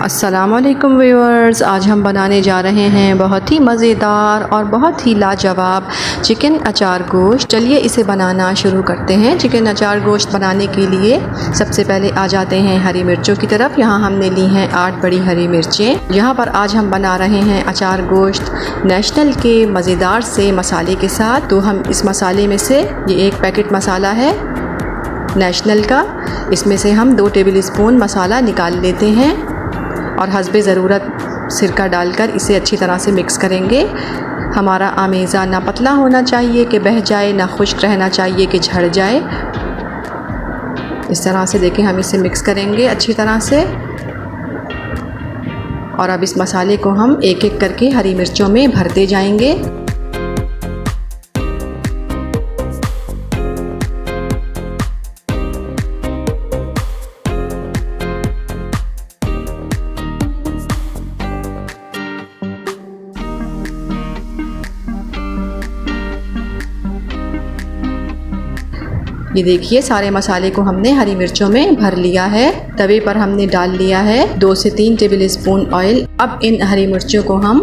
अस्सलामुअलैकुम व्यूअर्स, आज हम बनाने जा रहे हैं बहुत ही मज़ेदार और बहुत ही लाजवाब चिकन अचार गोश्त। चलिए इसे बनाना शुरू करते हैं। चिकन अचार गोश्त बनाने के लिए सबसे पहले आ जाते हैं हरी मिर्चों की तरफ। यहाँ हमने ली हैं 8 बड़ी हरी मिर्चें। यहाँ पर आज हम बना रहे हैं अचार गोश्त नेशनल के मज़ेदार से मसाले के साथ। तो हम इस मसाले में से ये एक पैकेट मसाला है नेशनल का, इसमें से हम 2 टेबल स्पून मसाला निकाल लेते हैं और हस्बे ज़रूरत सिरका डालकर इसे अच्छी तरह से मिक्स करेंगे। हमारा आमेज़ा ना पतला होना चाहिए कि बह जाए, ना खुश्क रहना चाहिए कि झड़ जाए। इस तरह से देखें, हम इसे मिक्स करेंगे अच्छी तरह से। और अब इस मसाले को हम एक एक करके हरी मिर्चों में भरते जाएंगे। ये देखिए, सारे मसाले को हमने हरी मिर्चों में भर लिया है। तवे पर हमने डाल लिया है 2 से 3 टेबल स्पून ऑयल। अब इन हरी मिर्चों को हम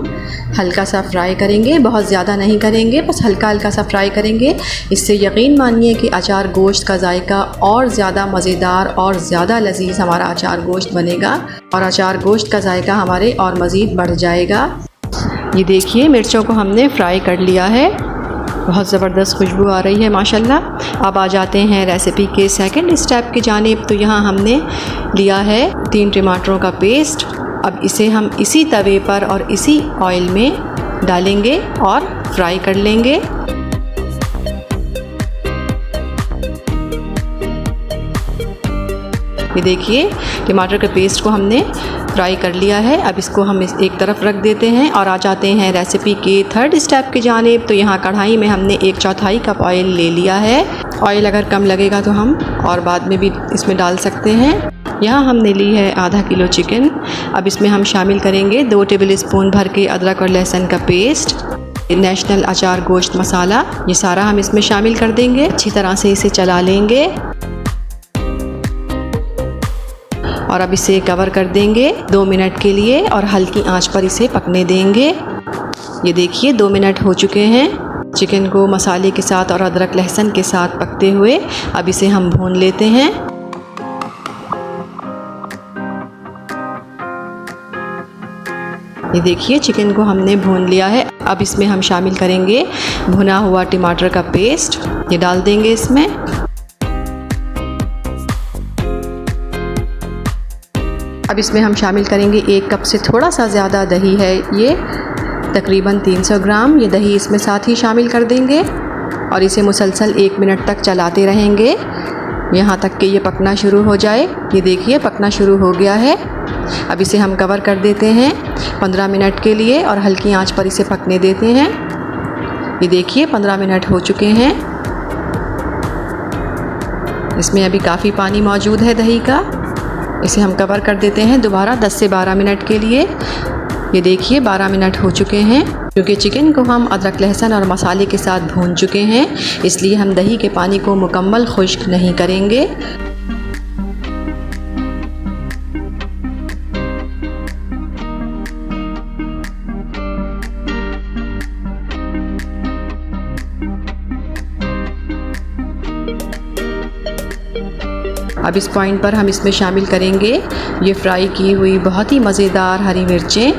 हल्का सा फ्राई करेंगे, बहुत ज़्यादा नहीं करेंगे, बस हल्का हल्का सा फ्राई करेंगे। इससे यकीन मानिए कि अचार गोश्त का जायका और ज़्यादा मज़ेदार और ज़्यादा लजीज हमारा अचार गोश्त बनेगा और अचार गोश्त का जायका हमारे और मज़ीद बढ़ जाएगा। ये देखिए, मिर्चों को हमने फ्राई कर लिया है, बहुत ज़बरदस्त खुशबू आ रही है माशाल्लाह। अब आ जाते हैं रेसिपी के सेकंड स्टेप की जानिब। तो यहाँ हमने लिया है 3 टमाटरों का पेस्ट। अब इसे हम इसी तवे पर और इसी ऑयल में डालेंगे और फ्राई कर लेंगे। ये देखिए, टमाटर के पेस्ट को हमने फ्राई कर लिया है। अब इसको हम एक तरफ रख देते हैं और आ जाते हैं रेसिपी के थर्ड स्टेप की जानिब। तो यहाँ कढ़ाई में हमने 1/4 कप ऑयल ले लिया है। ऑयल अगर कम लगेगा तो हम और बाद में भी इसमें डाल सकते हैं। यहाँ हमने ली है आधा किलो चिकन। अब इसमें हम शामिल करेंगे 2 टेबल स्पून भर के अदरक और लहसुन का पेस्ट, नेशनल अचार गोश्त मसाला, ये सारा हम इसमें शामिल कर देंगे। अच्छी तरह से इसे चला लेंगे और अब इसे कवर कर देंगे 2 मिनट के लिए और हल्की आंच पर इसे पकने देंगे। ये देखिए, 2 मिनट हो चुके हैं चिकन को मसाले के साथ और अदरक लहसुन के साथ पकते हुए। अब इसे हम भून लेते हैं। ये देखिए, चिकन को हमने भून लिया है। अब इसमें हम शामिल करेंगे भुना हुआ टमाटर का पेस्ट, ये डाल देंगे इसमें। अब इसमें हम शामिल करेंगे 1 कप से थोड़ा सा ज़्यादा दही है, ये तकरीबन 300 ग्राम। ये दही इसमें साथ ही शामिल कर देंगे और इसे मुसलसल 1 मिनट तक चलाते रहेंगे यहाँ तक कि ये पकना शुरू हो जाए। ये देखिए, पकना शुरू हो गया है। अब इसे हम कवर कर देते हैं 15 मिनट के लिए और हल्की आंच पर इसे पकने देते हैं। ये देखिए, 15 मिनट हो चुके हैं। इसमें अभी काफ़ी पानी मौजूद है दही का। इसे हम कवर कर देते हैं दोबारा 10 से 12 मिनट के लिए। ये देखिए, 12 मिनट हो चुके हैं। क्योंकि चिकन को हम अदरक लहसुन और मसाले के साथ भून चुके हैं, इसलिए हम दही के पानी को मुकम्मल खुश्क नहीं करेंगे। अब इस पॉइंट पर हम इसमें शामिल करेंगे ये फ्राई की हुई बहुत ही मज़ेदार हरी मिर्चें।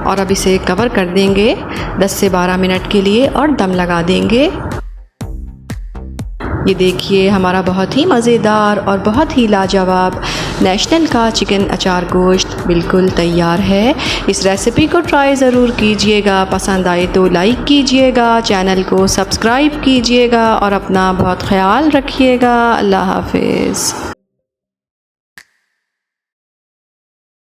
और अब इसे कवर कर देंगे 10 से 12 मिनट के लिए और दम लगा देंगे। ये देखिए, हमारा बहुत ही मज़ेदार और बहुत ही लाजवाब नेशनल का चिकन अचार गोश्त बिल्कुल तैयार है। इस रेसिपी को ट्राई ज़रूर कीजिएगा। पसंद आए तो लाइक कीजिएगा, चैनल को सब्सक्राइब कीजिएगा और अपना बहुत ख्याल रखिएगा। अल्लाह हाफ़िज़।